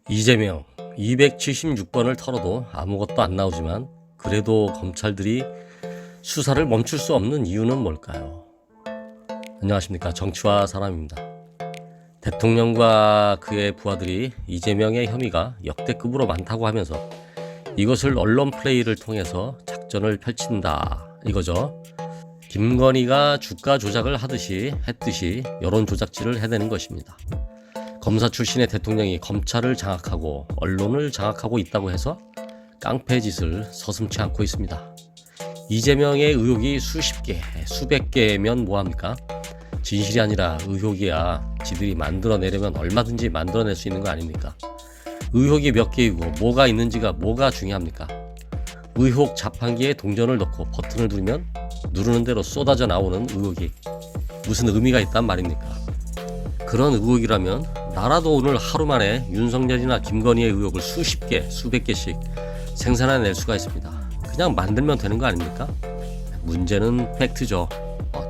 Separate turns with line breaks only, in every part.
이재명 276번을 털어도 아무것도 안 나오지만 그래도 검찰들이 수사를 멈출 수 없는 이유는 뭘까요? 안녕하십니까, 정치와 사람입니다. 대통령과 그의 부하들이 이재명의 혐의가 역대급으로 많다고 하면서 이것을 언론 플레이를 통해서 작전을 펼친다 이거죠. 김건희가 주가 조작을 했듯이 여론 조작질을 해내는 것입니다. 검사 출신의 대통령이 검찰을 장악하고 언론을 장악하고 있다고 해서 깡패 짓을 서슴지 않고 있습니다. 이재명의 의혹이 수십 개, 수백 개면 뭐합니까? 진실이 아니라 의혹이야 지들이 만들어내려면 얼마든지 만들어낼 수 있는 거 아닙니까? 의혹이 몇 개이고 뭐가 있는지가 뭐가 중요합니까? 의혹 자판기에 동전을 넣고 버튼을 누르면 누르는 대로 쏟아져 나오는 의혹이 무슨 의미가 있단 말입니까? 그런 의혹이라면 나라도 오늘 하루 만에 윤석열이나 김건희의 의혹을 수십 개, 수백 개씩 생산해낼 수가 있습니다. 그냥 만들면 되는 거 아닙니까? 문제는 팩트죠.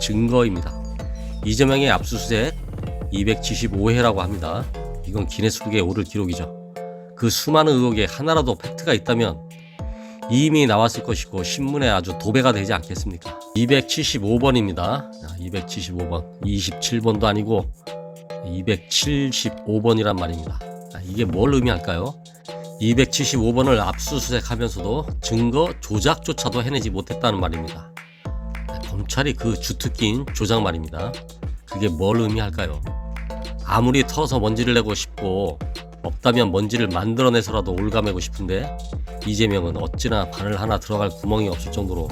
증거입니다. 이재명의 압수수색 275회라고 합니다. 이건 기네스북에 오를 기록이죠. 그 수많은 의혹에 하나라도 팩트가 있다면 이미 나왔을 것이고 신문에 아주 도배가 되지 않겠습니까? 275번입니다. 275번, 27번도 아니고 275번이란 말입니다. 이게 뭘 의미할까요? 275번을 압수수색하면서도 증거 조작조차도 해내지 못했다는 말입니다. 검찰이 그 주특기인 조작 말입니다. 그게 뭘 의미할까요? 아무리 털어서 먼지를 내고 싶고 없다면 먼지를 만들어내서라도 올가매고 싶은데 이재명은 어찌나 바늘 하나 들어갈 구멍이 없을 정도로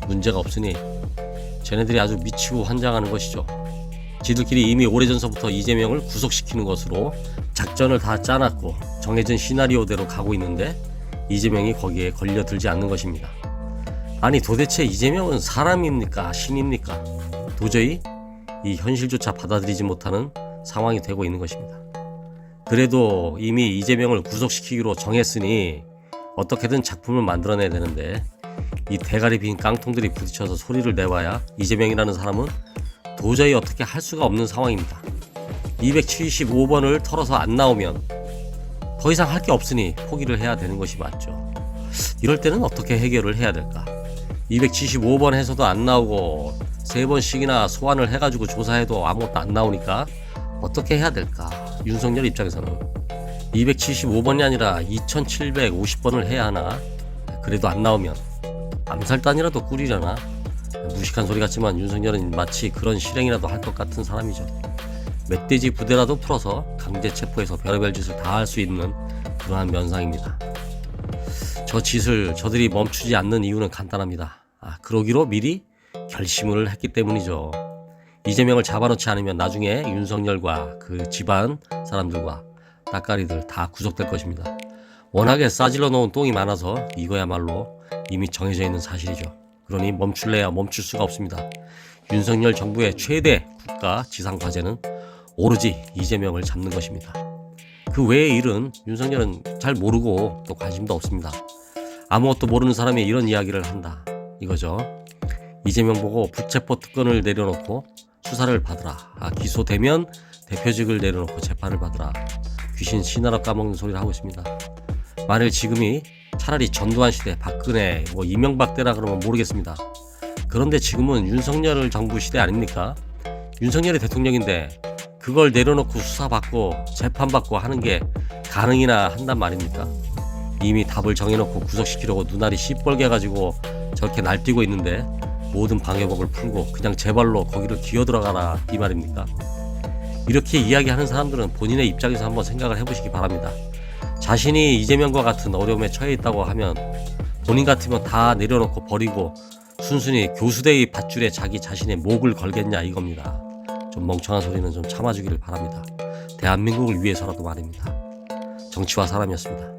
문제가 없으니 쟤네들이 아주 미치고 환장하는 것이죠. 지들끼리 이미 오래전서부터 이재명을 구속시키는 것으로 작전을 다 짜놨고 정해진 시나리오대로 가고 있는데 이재명이 거기에 걸려들지 않는 것입니다. 아니 도대체 이재명은 사람입니까? 신입니까? 도저히 이 현실조차 받아들이지 못하는 상황이 되고 있는 것입니다. 그래도 이미 이재명을 구속시키기로 정했으니 어떻게든 작품을 만들어내야 되는데 이 대가리 빈 깡통들이 부딪혀서 소리를 내봐야 이재명이라는 사람은 도저히 어떻게 할 수가 없는 상황입니다. 275번을 털어서 안 나오면 더 이상 할 게 없으니 포기를 해야 되는 것이 맞죠. 이럴 때는 어떻게 해결을 해야 될까? 275번 해서도 안 나오고 3번씩이나 소환을 해가지고 조사해도 아무것도 안 나오니까 어떻게 해야 될까? 윤석열 입장에서는 275번이 아니라 2750번을 해야 하나? 그래도 안 나오면 암살단이라도 꾸리려나? 무식한 소리 같지만 윤석열은 마치 그런 실행이라도 할 것 같은 사람이죠. 멧돼지 부대라도 풀어서 강제 체포해서 별의별 짓을 다 할 수 있는 그러한 면상입니다. 저 짓을 저들이 멈추지 않는 이유는 간단합니다. 그러기로 미리 결심을 했기 때문이죠. 이재명을 잡아놓지 않으면 나중에 윤석열과 그 집안 사람들과 따까리들 다 구속될 것입니다. 워낙에 싸질러 놓은 똥이 많아서 이거야말로 이미 정해져 있는 사실이죠. 그러니 멈출래야 멈출 수가 없습니다. 윤석열 정부의 최대 국가 지상 과제는 오로지 이재명을 잡는 것입니다. 그 외의 일은 윤석열은 잘 모르고 또 관심도 없습니다. 아무것도 모르는 사람이 이런 이야기를 한다 이거죠. 이재명 보고 불체포 특권을 내려놓고 수사를 받으라. 기소되면 대표직을 내려놓고 재판을 받으라. 귀신 신하라 까먹는 소리를 하고 있습니다. 만일 지금이 차라리 전두환 시대, 박근혜, 이명박 때라 그러면 모르겠습니다. 그런데 지금은 윤석열 정부 시대 아닙니까? 윤석열이 대통령인데 그걸 내려놓고 수사받고 재판받고 하는 게 가능이나 한단 말입니까? 이미 답을 정해놓고 구속시키려고 눈알이 시뻘게 가지고 저렇게 날뛰고 있는데 모든 방해복을 풀고 그냥 제발로 거기를 기어들어가라 이 말입니까? 이렇게 이야기하는 사람들은 본인의 입장에서 한번 생각을 해보시기 바랍니다. 자신이 이재명과 같은 어려움에 처해 있다고 하면 본인 같으면 다 내려놓고 버리고 순순히 교수대의 밧줄에 자기 자신의 목을 걸겠냐 이겁니다. 좀 멍청한 소리는 좀 참아주기를 바랍니다. 대한민국을 위해서라도 말입니다. 정치와 사람이었습니다.